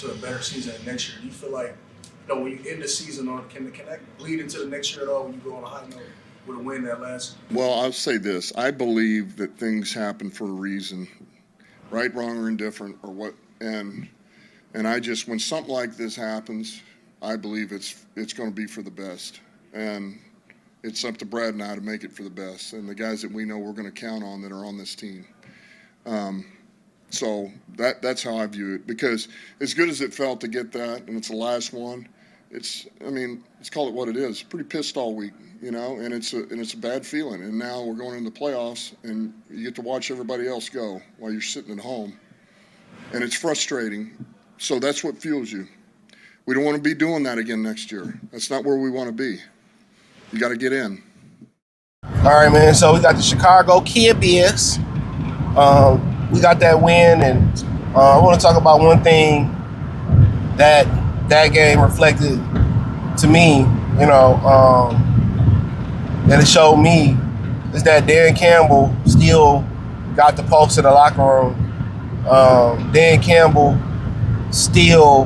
into a better season next year? Do you feel like, when you end the season on, can that bleed into the next year at all when you go on a high note with a win that last? Well, I'll say this. I believe that things happen for a reason, right, wrong, or indifferent, or what. And I just, when something like this happens, I believe it's going to be for the best. And it's up to Brad and I to make it for the best, and the guys that we know we're going to count on that are on this team. So that's how I view it, because as good as it felt to get that, and it's the last one, let's call it what it is. Pretty pissed all week, and it's a bad feeling. And now we're going into the playoffs, and you get to watch everybody else go while you're sitting at home, and it's frustrating. So that's what fuels you. We don't want to be doing that again next year. That's not where we want to be. You got to get in. All right, man. So we got the Chicago Kia Bears. We got that win, and I want to talk about one thing that game reflected to me, that it showed me, is that Dan Campbell still got the pulse in the locker room. Dan Campbell still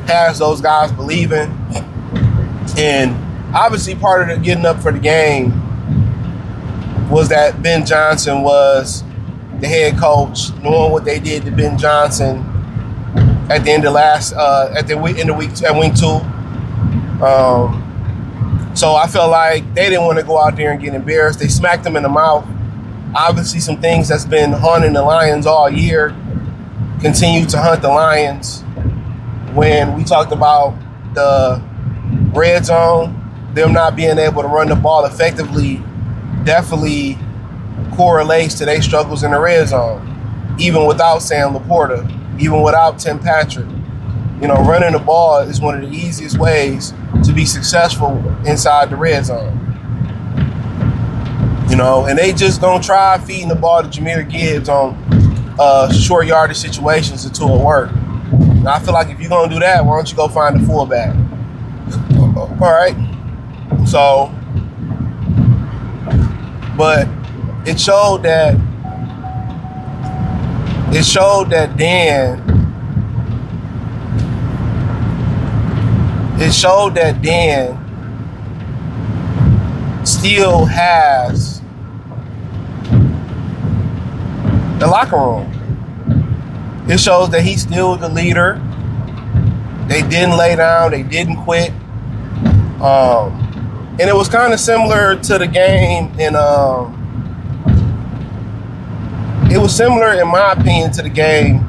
has those guys believing, and obviously part of the getting up for the game was that Ben Johnson was the head coach, knowing what they did to Ben Johnson at the end of week 2. So I felt like they didn't want to go out there and get embarrassed. They smacked them in the mouth. Obviously some things that's been haunting the Lions all year continue to haunt the Lions. When we talked about the red zone, them not being able to run the ball effectively definitely correlates to their struggles in the red zone. Even without Sam Laporta, even without Tim Patrick. Running the ball is one of the easiest ways to be successful inside the red zone. And they just gonna try feeding the ball to Jahmyr Gibbs on short yardage situations until it works. And I feel like if you're gonna do that, why don't you go find a fullback? All right. So, but it showed that Dan still has the locker room. It shows that he's still the leader. They didn't lay down. They didn't quit. And it was kind of similar to the game it was similar, in my opinion, to the game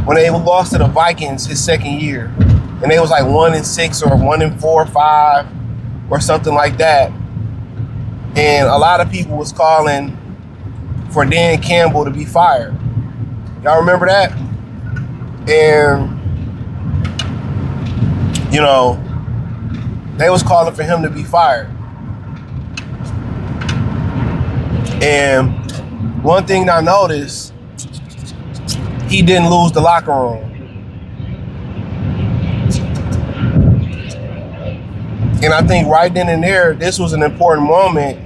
when they lost to the Vikings his second year. And they was like 1-6 or 1-4, 5 or something like that. And a lot of people was calling for Dan Campbell to be fired. Y'all remember that? And, they was calling for him to be fired. And one thing I noticed, he didn't lose the locker room. And I think right then and there, this was an important moment.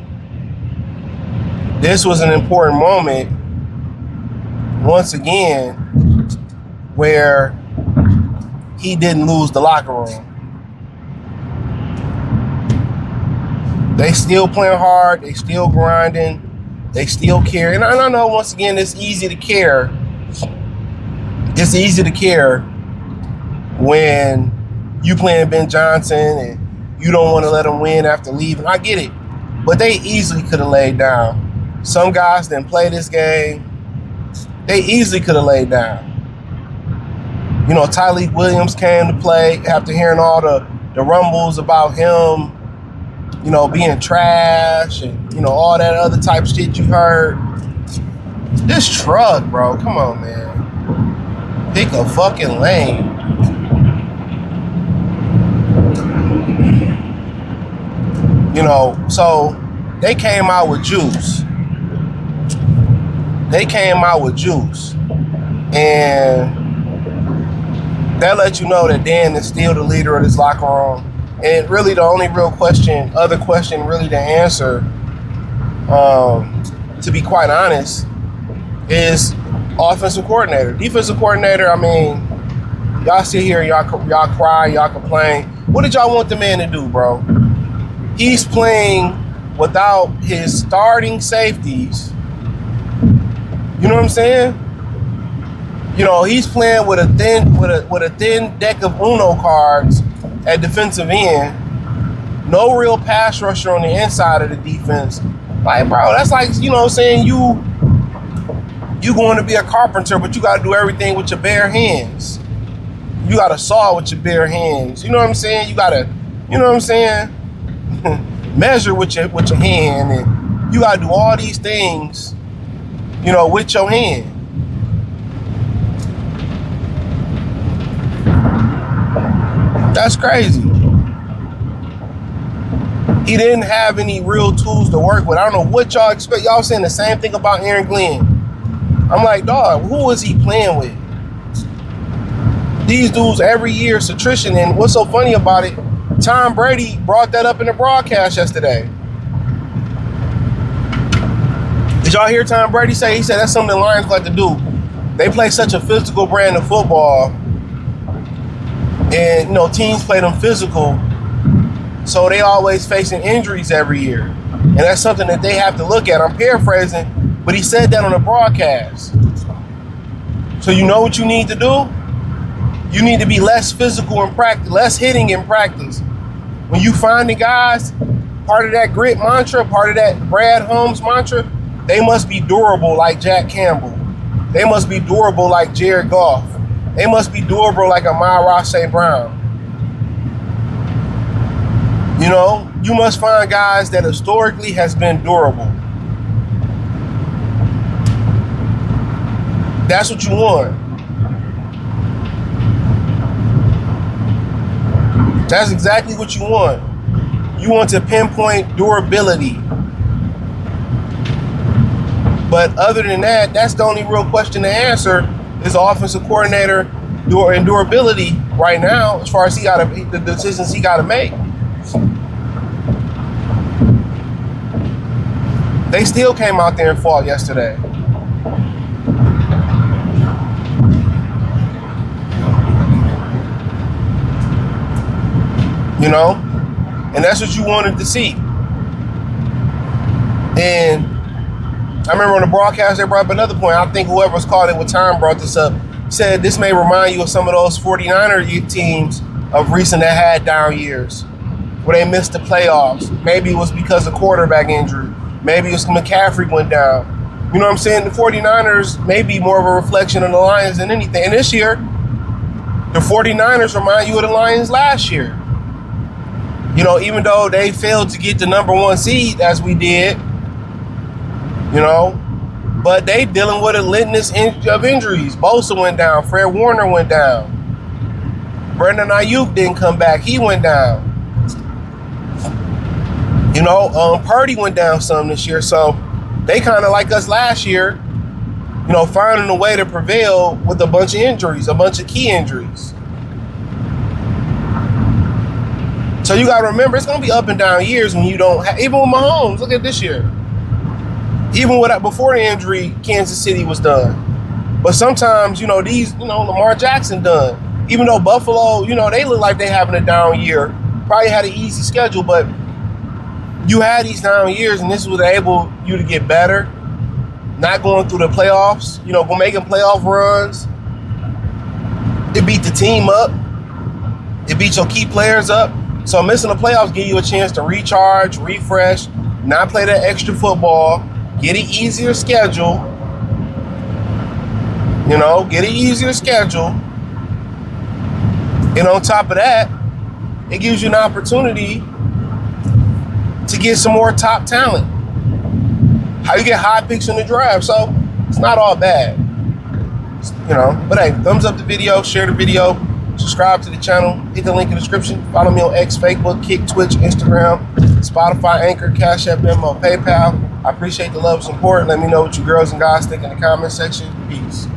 Once again, where he didn't lose the locker room. They still playing hard. They still grinding. They still care. And I know, once again, it's easy to care. It's easy to care when you playing Ben Johnson and you don't want to let him win after leaving. I get it. But they easily could have laid down. Some guys didn't play this game. They easily could have laid down. Tyleik Williams came to play after hearing all the rumbles about him, being trash and, all that other type of shit you heard. This truck, bro, come on, man. Pick a fucking lane. So they came out with juice. And that lets you know that Dan is still the leader of this locker room. And really the only real other question really to answer, to be quite honest, is offensive coordinator. Defensive coordinator, Y'all sit here and y'all cry, y'all complain. What did y'all want the man to do, bro? He's playing without his starting safeties. You know what I'm saying? You know, he's playing with a thin deck of Uno cards at defensive end. No real pass rusher on the inside of the defense. Like, bro, that's like, you know what I'm saying, you going to be a carpenter, but you got to do everything with your bare hands. You got to saw with your bare hands. You know what I'm saying? You got to, you know what I'm saying? Measure with your hand, and you got to do all these things, you know, with your hand. That's crazy. He didn't have any real tools to work with. I don't know what y'all expect. Y'all saying the same thing about Aaron Glenn. I'm like, dog, who is he playing with? These dudes every year it's attrition. And what's so funny about it, Tom Brady brought that up in the broadcast yesterday. Did y'all hear Tom Brady say? He said that's something the Lions like to do. They play such a physical brand of football. And, you know, teams play them physical. So they always facing injuries every year. And that's something that they have to look at. I'm paraphrasing, but he said that on the broadcast. So you know what you need to do? You need to be less physical in practice, less hitting in practice. When you find the guys, part of that grit mantra, part of that Brad Holmes mantra, they must be durable like Jack Campbell. They must be durable like Jared Goff. They must be durable like Amon-Ra St. Brown. You know, you must find guys that historically has been durable. That's what you want. That's exactly what you want. You want to pinpoint durability. But other than that, that's the only real question to answer is the offensive coordinator and durability right now as far as the decisions he got to make. They still came out there and fought yesterday. You know? And that's what you wanted to see. And I remember on the broadcast, they brought up another point. I think whoever's called it when Tom brought this up, said this may remind you of some of those 49er teams of recent that had down years where they missed the playoffs. Maybe it was because of quarterback injury. Maybe it was McCaffrey went down. You know what I'm saying? The 49ers may be more of a reflection of the Lions than anything. And this year, the 49ers remind you of the Lions last year. You know, even though they failed to get the number one seed as we did, you know, but they dealing with a litany of injuries. Bosa went down. Fred Warner went down. Brandon Ayuk didn't come back. He went down. You know, Purdy went down some this year. So they kind of like us last year, you know, finding a way to prevail with a bunch of injuries, a bunch of key injuries. So you got to remember, it's going to be up and down years when you don't have, even with Mahomes, look at this year. Even with before the injury, Kansas City was done. But sometimes, you know, Lamar Jackson done. Even though Buffalo, you know, they look like they having a down year. Probably had an easy schedule, but you had these down years, and this was able you to get better. Not going through the playoffs, you know, making playoff runs. It beat the team up. It beat your key players up. So missing the playoffs give you a chance to recharge, refresh, not play that extra football, get an easier schedule. You know, get an easier schedule. And on top of that, it gives you an opportunity to get some more top talent. How you get high picks in the draft. So it's not all bad. You know, but hey, thumbs up the video, share the video, subscribe to the channel, hit the link in the description. Follow me on X, Facebook, Kick, Twitch, Instagram, Spotify, Anchor, Cash App, Venmo, PayPal. I appreciate the love and support. Let me know what you girls and guys think in the comment section. Peace.